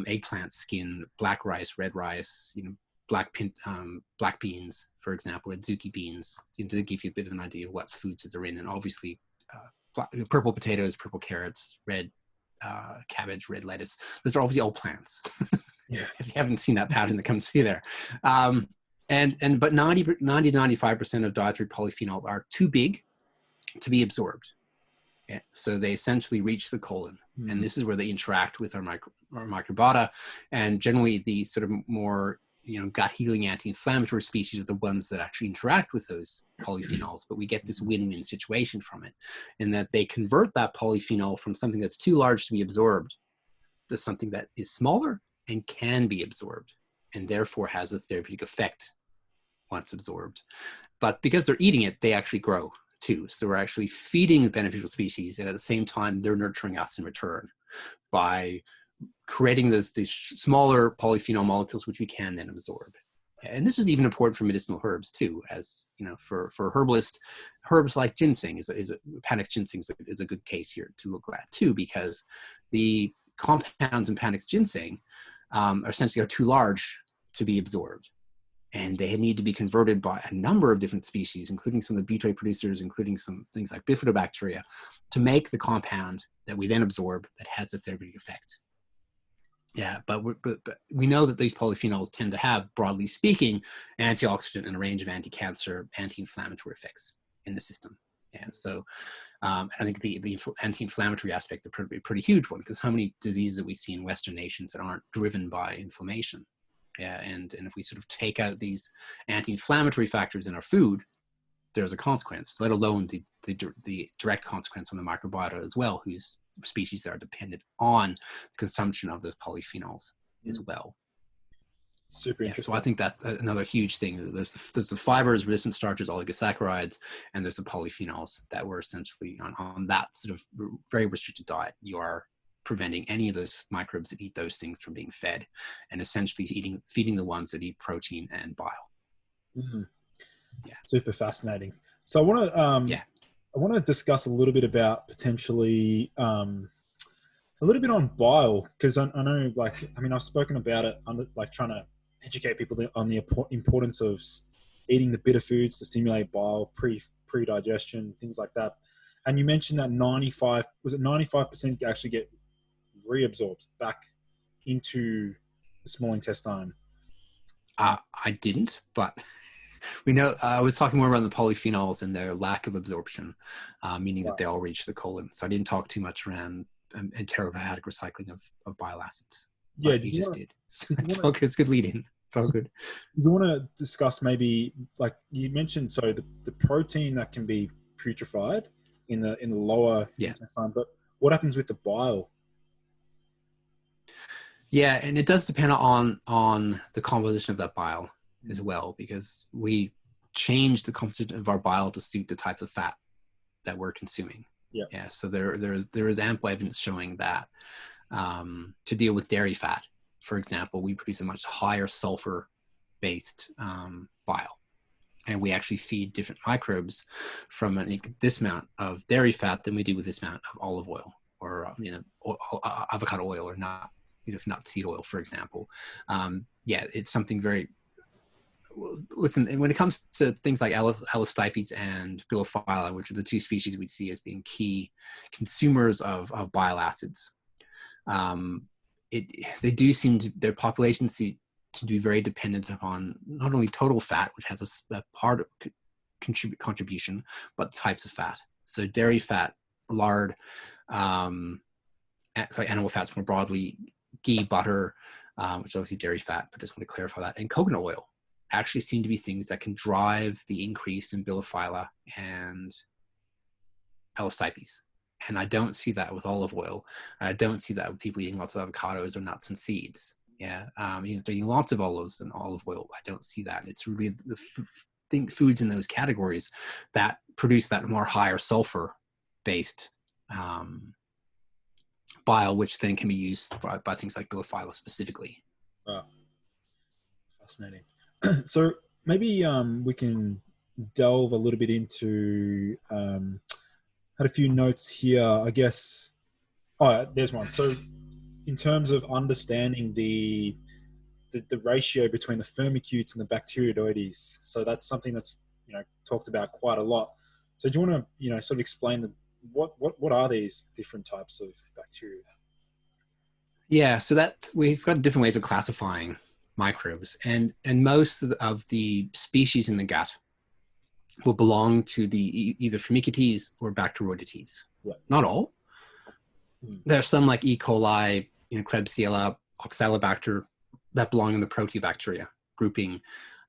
eggplant skin, black rice, red rice, black beans, for example, adzuki beans, to give you a bit of an idea of what foods that they're in, and obviously purple potatoes, purple carrots, red cabbage, red lettuce. Those are obviously all plants. Yeah. If you haven't seen that pattern, come see there. But 90-95% of dietary polyphenols are too big to be absorbed. Yeah. So they essentially reach the colon, and this is where they interact with our microbiota. And generally, the sort of more gut healing anti-inflammatory species are the ones that actually interact with those polyphenols. But we get this win-win situation from it, in that they convert that polyphenol from something that's too large to be absorbed to something that is smaller and can be absorbed, and therefore has a therapeutic effect once absorbed. But because they're eating it, they actually grow too. So we're actually feeding the beneficial species, and at the same time, they're nurturing us in return by creating these smaller polyphenol molecules, which we can then absorb. And this is even important for medicinal herbs too, as for herbalists, herbs like ginseng Panax ginseng is a good case here to look at too, because the compounds in Panax ginseng are essentially too large to be absorbed. And they need to be converted by a number of different species, including some of the butyrate producers, including some things like bifidobacteria, to make the compound that we then absorb that has a therapeutic effect. Yeah, but we know that these polyphenols tend to have, broadly speaking, antioxidant and a range of anti-cancer, anti-inflammatory effects in the system. Yeah, so I think the anti-inflammatory aspect is a pretty huge one, because how many diseases that we see in Western nations that aren't driven by inflammation? Yeah, and if we sort of take out these anti-inflammatory factors in our food, there's a consequence, let alone the direct consequence on the microbiota as well, whose species are dependent on the consumption of those polyphenols as well. Super Yeah, so interesting. I think that's another huge thing. There's the fibers, resistant starches, oligosaccharides, and there's the polyphenols that were essentially on that sort of very restricted diet. You are preventing any of those microbes that eat those things from being fed, and essentially feeding the ones that eat protein and bile. Mm. Yeah. Super fascinating. So I want to discuss a little bit about potentially a little bit on bile, because I know, I've spoken about it, trying to educate people on the importance of eating the bitter foods to stimulate bile pre-digestion, things like that. And you mentioned that 95% actually get reabsorbed back into the small intestine. I didn't, but we know I was talking more around the polyphenols and their lack of absorption, meaning that they all reach the colon. So I didn't talk too much around enterohepatic recycling of bile acids. Yeah, But you just did. It's all good. It's good lead in. It's all good. You want to discuss maybe, like you mentioned, so the protein that can be putrefied in the lower intestine, but what happens with the bile? Yeah, and it does depend on the composition of that bile as well, because we change the composition of our bile to suit the types of fat that we're consuming. Yeah. Yeah. So there is ample evidence showing that to deal with dairy fat, for example, we produce a much higher sulfur-based bile, and we actually feed different microbes from this amount of dairy fat than we do with this amount of olive oil or avocado oil, or not, not seed oil, for example. Yeah, it's something very. Listen, and when it comes to things like Allostipes and Bilophila, which are the two species we see as being key consumers of bile acids, they do seem to, their populations seem to be very dependent upon not only total fat, which has a part of contribution, but types of fat. So dairy fat, lard, like animal fats more broadly, ghee, butter, which is obviously dairy fat, but just want to clarify that, and coconut oil actually seem to be things that can drive the increase in Bilophila and Allostipes. And I don't see that with olive oil. I don't see that with people eating lots of avocados or nuts and seeds. Yeah, eating lots of olives and olive oil, I don't see that. It's really the foods in those categories that produce that more higher sulfur-based bile, which then can be used by things like Bilophila specifically. Wow. Fascinating. So maybe we can delve a little bit into, had a few notes here, I guess. Oh, there's one. So in terms of understanding the ratio between the firmicutes and the bacteroidetes, so that's something that's talked about quite a lot. So do you want to sort of explain what are these different types of bacteria? Yeah, so that we've got different ways of classifying microbes, and most of the species in the gut will belong to the either Firmicutes or Bacteroidetes. Right. Not all. There are some like E. coli, Klebsiella, Oxalooxybacter that belong in the Proteobacteria grouping.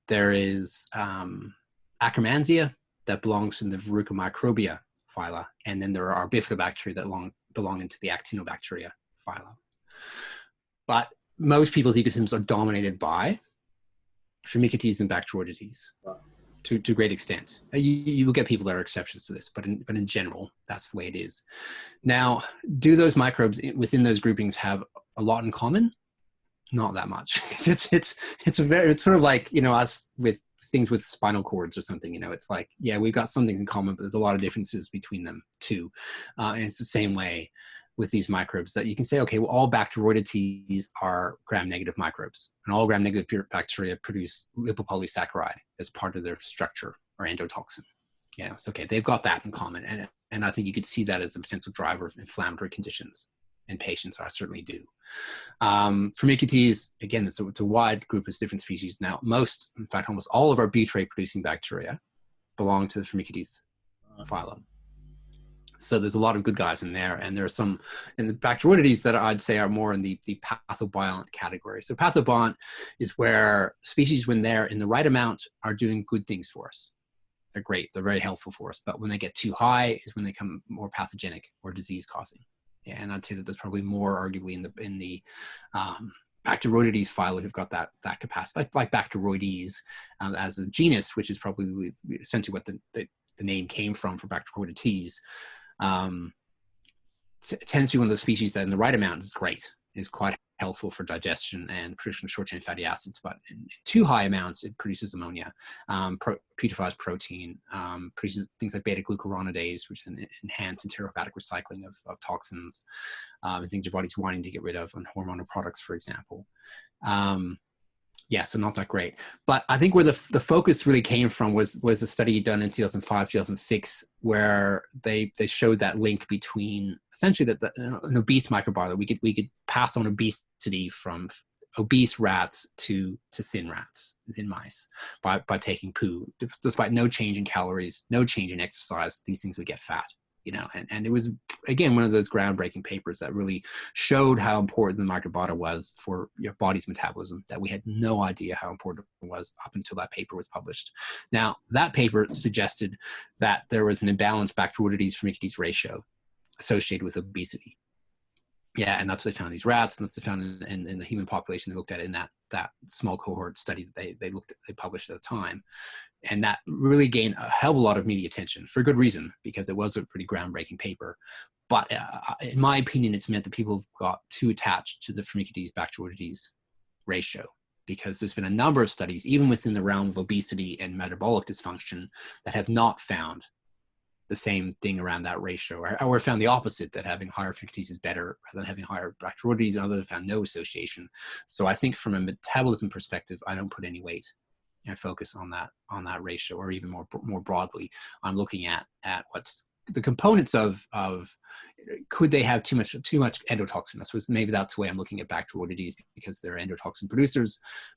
There is Acromandia that belongs in the Verrucomicrobia phyla, and then there are Bifidobacteria that belong into the Actinobacteria phyla. But most people's ecosystems are dominated by Firmicutes and Bacteroidetes to a great extent. You will get people that are exceptions to this, but in general, that's the way it is. Now, do those microbes within those groupings have a lot in common? Not that much. It's sort of like us with things with spinal cords or something. It's like, yeah, we've got some things in common, but there's a lot of differences between them too. And it's the same way with these microbes, that you can say, okay, well, all Bacteroidetes are gram-negative microbes, and all gram-negative bacteria produce lipopolysaccharide as part of their structure or endotoxin. Yeah, so okay, they've got that in common, and I think you could see that as a potential driver of inflammatory conditions in patients. I certainly do. Firmicutes, again, it's a wide group of different species. Now, in fact, almost all of our butyrate-producing bacteria belong to the Firmicutes phylum. So there's a lot of good guys in there, and there are some in the Bacteroidetes that I'd say are more in the pathobiont category. So pathobiont is where species, when they're in the right amount, are doing good things for us. They're great. They're very helpful for us. But when they get too high is when they become more pathogenic or disease-causing. Yeah, and I'd say that there's probably more, arguably, in the Bacteroidetes phyla who've got that capacity, like Bacteroides as a genus, which is probably essentially what the name came from for Bacteroidetes. Tends to be one of those species that in the right amount is quite helpful for digestion and production of short-chain fatty acids, but in too high amounts it produces ammonia, putrefies protein, produces things like beta-glucuronidase, which then enhance enterohepatic recycling of toxins, and things your body's wanting to get rid of, and hormonal products, for example. Yeah, so not that great. But I think where the focus really came from was a study done in 2005, 2006, where they showed that link between essentially that an obese microbiome, we could pass on obesity from obese rats to thin mice by taking poo, despite no change in calories, no change in exercise. These things would get fat. And it was, again, one of those groundbreaking papers that really showed how important the microbiota was for your body's metabolism, that we had no idea how important it was up until that paper was published. Now, that paper suggested that there was an imbalanced Bacteroidetes-Firmicutes ratio associated with obesity. Yeah, and that's what they found in these rats, and that's what they found in the human population. They looked at it in that small cohort study that they published at the time, and that really gained a hell of a lot of media attention for good reason, because it was a pretty groundbreaking paper. But in my opinion, it's meant that people have got too attached to the Firmicutes bacterial disease ratio, because there's been a number of studies, even within the realm of obesity and metabolic dysfunction, that have not found the same thing around that ratio, or found the opposite, that having higher Firmicutes is better rather than having higher bacterial disease, and others have found no association. So I think from a metabolism perspective, I don't put any weight and focus on that ratio, or even more broadly, I'm looking at what's the components of could they have too much endotoxin. I suppose maybe that's the way I'm looking at bacterial disease, because they're endotoxin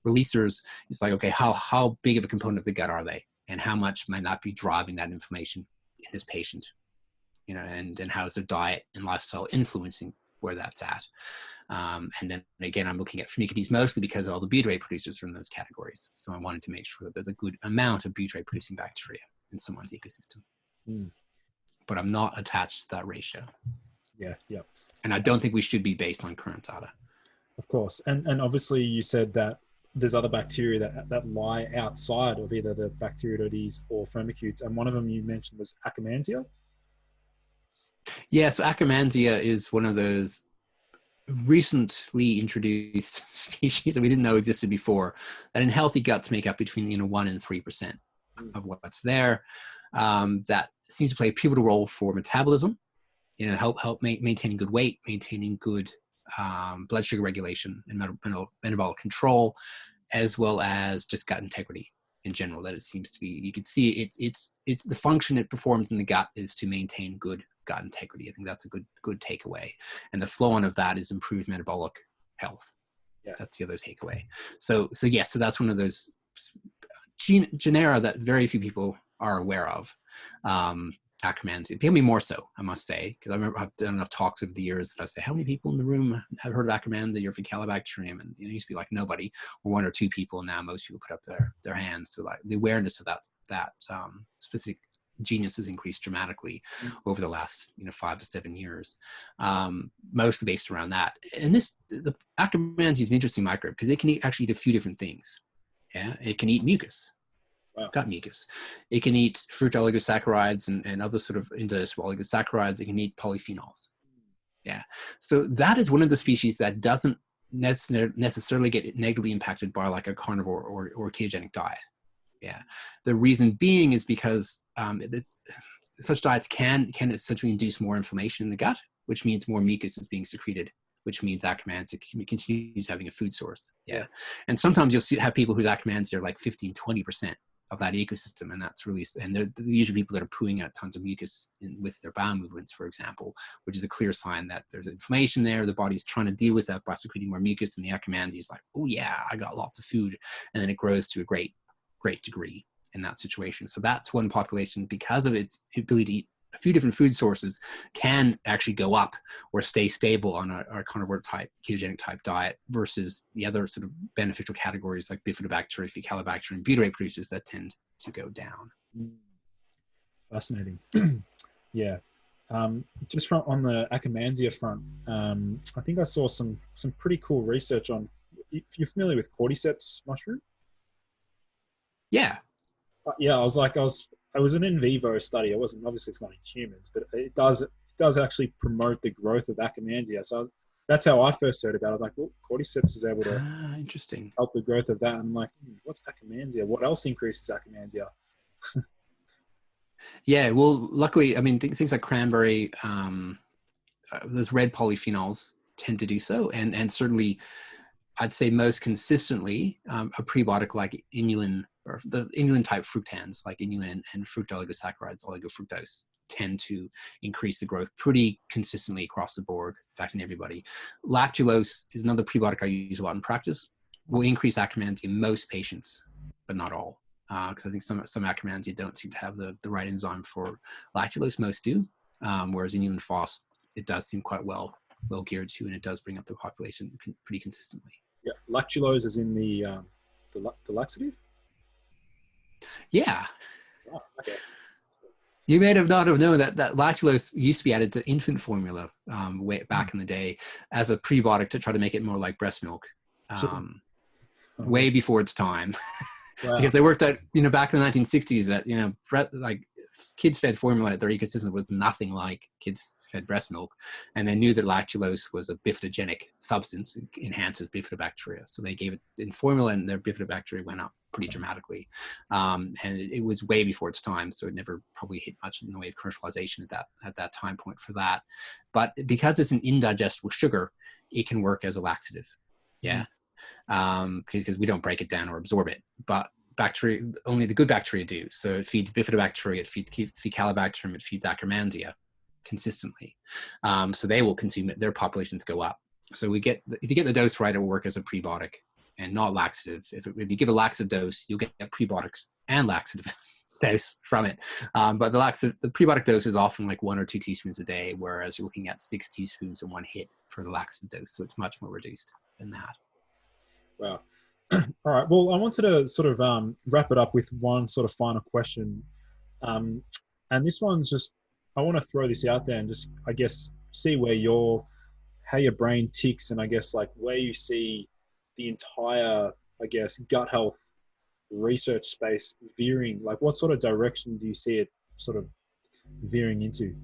releasers. It's like, okay, how big of a component of the gut are they, and how much might not be driving that inflammation in this patient, and how is their diet and lifestyle influencing where that's at. And then again, I'm looking at Firmicutes mostly because of all the butyrate producers from those categories. So I wanted to make sure that there's a good amount of butyrate producing bacteria in someone's ecosystem. But I'm not attached to that ratio. Yeah. And I don't think we should be based on current data. Of course. And obviously you said that there's other bacteria that lie outside of either the Bacteroides or Firmicutes, and one of them you mentioned was Acromandia. Yeah, so Acromandia is one of those recently introduced species that we didn't know existed before, that in healthy guts make up between 1 and 3% of what's there. That seems to play a pivotal role for metabolism, help maintaining good weight, maintaining good blood sugar regulation and metabolic control, as well as just gut integrity in general. That it seems to be, you could see it's the function it performs in the gut is to maintain good gut integrity. I think that's a good takeaway, and the flow on of that is improved metabolic health. Yeah, that's the other takeaway. So that's one of those genera that very few people are aware of. Acromandia, maybe more so, I must say, because I remember I've done enough talks over the years that I say, how many people in the room have heard of Acromandia or Faecalibacterium? And it used to be like nobody, or 1 or 2 people. Now most people put up their hands. So like the awareness of that specific genus has increased dramatically over the last 5 to 7 years, mostly based around that. And the Acromandia is an interesting microbe because it can actually eat a few different things. Yeah, it can eat mucus. Wow. Gut mucus. It can eat fruit oligosaccharides and other sort of indigestible oligosaccharides. It can eat polyphenols. Yeah. So that is one of the species that doesn't necessarily get negatively impacted by like a carnivore or ketogenic diet. Yeah. The reason being is because such diets can essentially induce more inflammation in the gut, which means more mucus is being secreted, which means Acromandia continues having a food source. Yeah. And sometimes you'll have people whose Acromandia are like 15-20% of that ecosystem, and that's really, and they're usually people that are pooing out tons of mucus with their bowel movements, for example, which is a clear sign that there's inflammation there. The body's trying to deal with that by secreting more mucus, and the Acromandia is like, oh yeah, I got lots of food, and then it grows to a great degree in that situation. So that's one population, because of its ability to eat a few different food sources, can actually go up or stay stable on our carnivore type, ketogenic type diet, versus the other sort of beneficial categories like Bifidobacter, Faecalibacter, and butyrate producers that tend to go down. Fascinating. Yeah. Just on the Acromandia front, I think I saw some pretty cool research on, if you're familiar with Cordyceps mushroom? Yeah. Yeah, I was an in vivo study. It wasn't, obviously it's not in humans, but it does actually promote the growth of Acromandia. So that's how I first heard about it. I was like, well, Cordyceps is able to interesting help the growth of that. I'm like, what's Acromandia? What else increases Acromandia? Yeah, well, luckily, I mean, things like cranberry, those red polyphenols tend to do so, and certainly, I'd say most consistently, a prebiotic like inulin, or the inulin type fructans like inulin and fruit oligosaccharides, oligofructose, tend to increase the growth pretty consistently across the board. In fact, in everybody. Lactulose is another prebiotic I use a lot in practice. Will increase Acromandia in most patients, but not all. Because I think some Acromandia don't seem to have the right enzyme for lactulose. Most do, whereas inulin phos, it does seem quite well geared to, and it does bring up the population pretty consistently. Yeah, lactulose is in the laxative. Yeah. Oh, okay. You may have not have known that lactulose used to be added to infant formula way back in the day as a prebiotic to try to make it more like breast milk, way before its time. Wow. Because they worked out, back in the 1960s that, like kids fed formula at their ecosystem was nothing like kids fed breast milk. And they knew that lactulose was a bifidogenic substance. It enhances bifidobacteria. So they gave it in formula and their bifidobacteria went up pretty dramatically. And it was way before its time. So it never probably hit much in the way of commercialization at that time point for that. But because it's an indigestible sugar, it can work as a laxative. Yeah. Because we don't break it down or absorb it, but bacteria, only the good bacteria do. So it feeds bifidobacteria, it feeds Fecalibacterium, it feeds Acromandia consistently. So they will consume it. Their populations go up. So if you get the dose right, it will work as a prebiotic and not laxative. If you give a laxative dose, you'll get probiotics and laxative dose from it. But the prebiotic dose is often like 1 or 2 teaspoons a day, whereas you're looking at 6 teaspoons in one hit for the laxative dose. So it's much more reduced than that. Wow. All right. Well, I wanted to sort of wrap it up with one sort of final question. And this one's just, I want to throw this out there and just, I guess, see how your brain ticks, and I guess like where you see the entire, I guess, gut health research space veering. Like what sort of direction do you see it sort of veering into?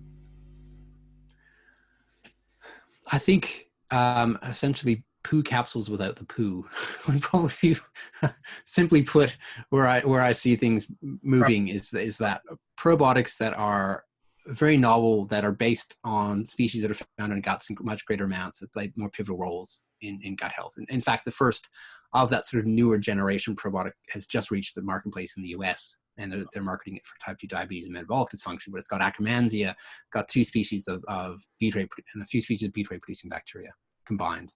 I think essentially poo capsules without the poo would probably be, simply put, where I see things moving is that probiotics that are very novel, that are based on species that are found in guts in much greater amounts, that play more pivotal roles in gut health. And in fact, the first of that sort of newer generation probiotic has just reached the marketplace in the US, and they're marketing it for type 2 diabetes and metabolic dysfunction, but it's got Acromandia, got 2 species of butyrate and a few species of butyrate producing bacteria combined.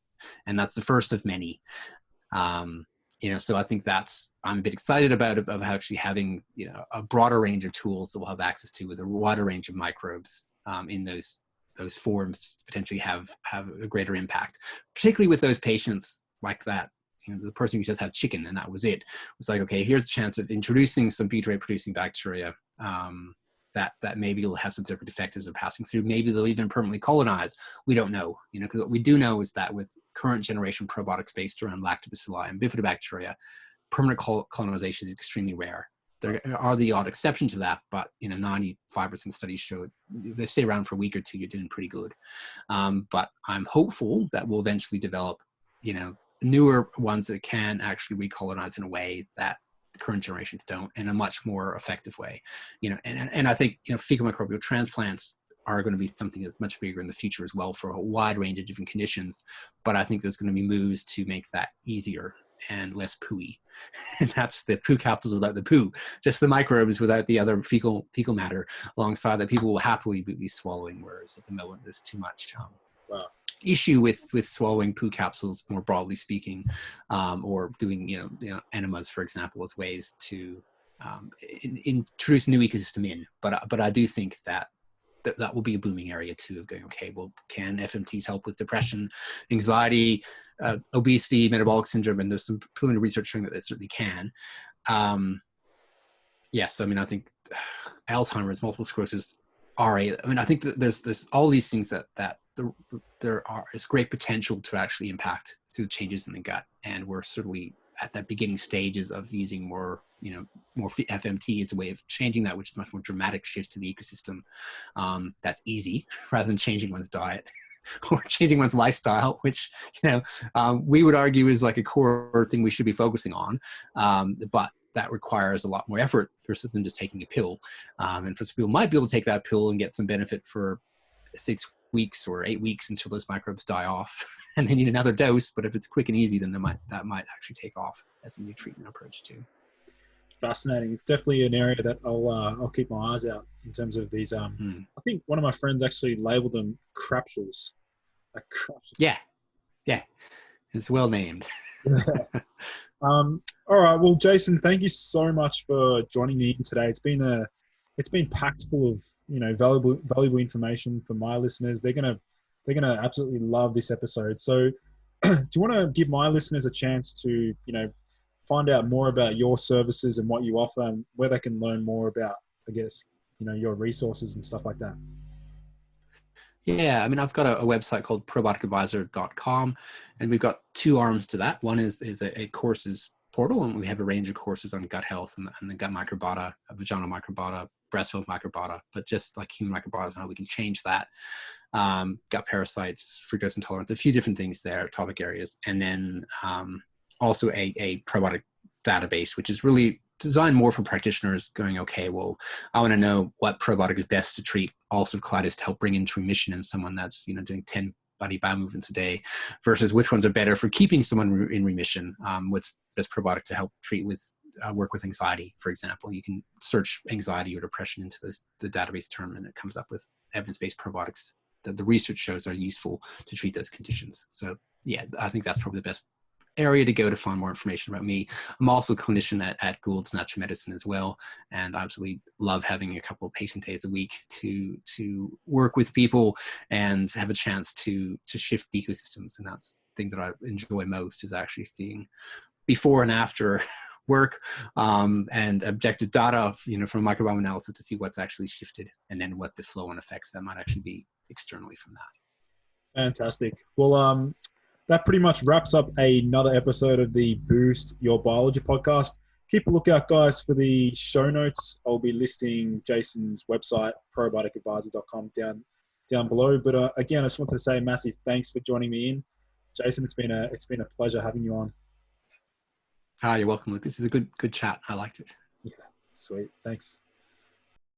And that's the first of many. So I think I'm a bit excited about actually having, a broader range of tools that we'll have access to with a wider range of microbes in those forms to potentially have a greater impact, particularly with those patients like that. The person who just had chicken and that was it. It's like, okay, here's the chance of introducing some butyrate producing bacteria that maybe will have some therapeutic effect as they're passing through. Maybe they'll even permanently colonize. We don't know, because what we do know is that with current generation probiotics based around lactobacilli and bifidobacteria, permanent colonization is extremely rare. There are the odd exception to that, but 95% of studies show they stay around for a week or two, you're doing pretty good. But I'm hopeful that we'll eventually develop, newer ones that can actually recolonize in a way that the current generations don't, in a much more effective way. And I think, fecal microbial transplants are going to be something that's much bigger in the future as well for a wide range of different conditions. But I think there's going to be moves to make that easier and less pooey. And that's the poo capsules without the poo, just the microbes without the other fecal matter alongside that people will happily be swallowing, whereas at the moment there's too much issue with swallowing poo capsules, more broadly speaking, or doing enemas, for example, as ways to introduce a new ecosystem in. But I do think that will be a booming area too, of going, okay, well, can FMTs help with depression, anxiety, obesity, metabolic syndrome? And there's some preliminary research showing that they certainly can. Yes, I think Alzheimer's, multiple sclerosis, RA. I think that there's all these things that there is great potential to actually impact through the changes in the gut, and we're certainly at that beginning stages of using more FMT as a way of changing that, which is much more dramatic shifts to the ecosystem. That's easy rather than changing one's diet or changing one's lifestyle, which we would argue is like a core thing we should be focusing on, but that requires a lot more effort versus than just taking a pill. And for some people might be able to take that pill and get some benefit for 6 weeks or 8 weeks until those microbes die off, and they need another dose. But if it's quick and easy, then that might actually take off as a new treatment approach too. Fascinating. Definitely an area that I'll keep my eyes out in terms of these. I think one of my friends actually labeled them crapsules. Yeah, it's well named. All right. Well, Jason, thank you so much for joining me in today. It's been packed full of valuable information for my listeners. They're gonna absolutely love this episode. So, do you want to give my listeners a chance to find out more about your services and what you offer, and where they can learn more about, I guess, your resources and stuff like that? Yeah, I mean, I've got a website called probioticadvisor.com, and we've got two arms to that. One is a courses portal, and we have a range of courses on gut health and the gut microbiota, vaginal microbiota, breast milk microbiota, but just like human microbiota and how we can change that. Gut parasites, fructose intolerance, a few different things there, topic areas. And then also a probiotic database, which is really designed more for practitioners going, okay, well, I want to know what probiotic is best to treat ulcerative colitis to help bring into remission in someone that's, doing 10 body bowel movements a day, versus which ones are better for keeping someone in remission. What's best probiotic to help treat with, work with anxiety, for example. You can search anxiety or depression into the database term, and it comes up with evidence-based probiotics that the research shows are useful to treat those conditions. So yeah, I think that's probably the best area to go to find more information about me. I'm also a clinician at Gould's Natural Medicine as well, and I absolutely love having a couple of patient days a week to work with people and have a chance to shift ecosystems. And that's the thing that I enjoy most, is actually seeing before and after work and objective data, from microbiome analysis to see what's actually shifted, and then what the flow and effects that might actually be externally from that. Fantastic. Well, that pretty much wraps up another episode of the Boost Your Biology podcast. Keep a lookout, guys, for the show notes. I'll be listing Jason's website, probioticadvisor.com, down below. But again, I just want to say a massive thanks for joining me in. Jason, it's been a pleasure having you on. You're welcome, Lucas. It's a good chat. I liked it. Yeah, sweet. Thanks.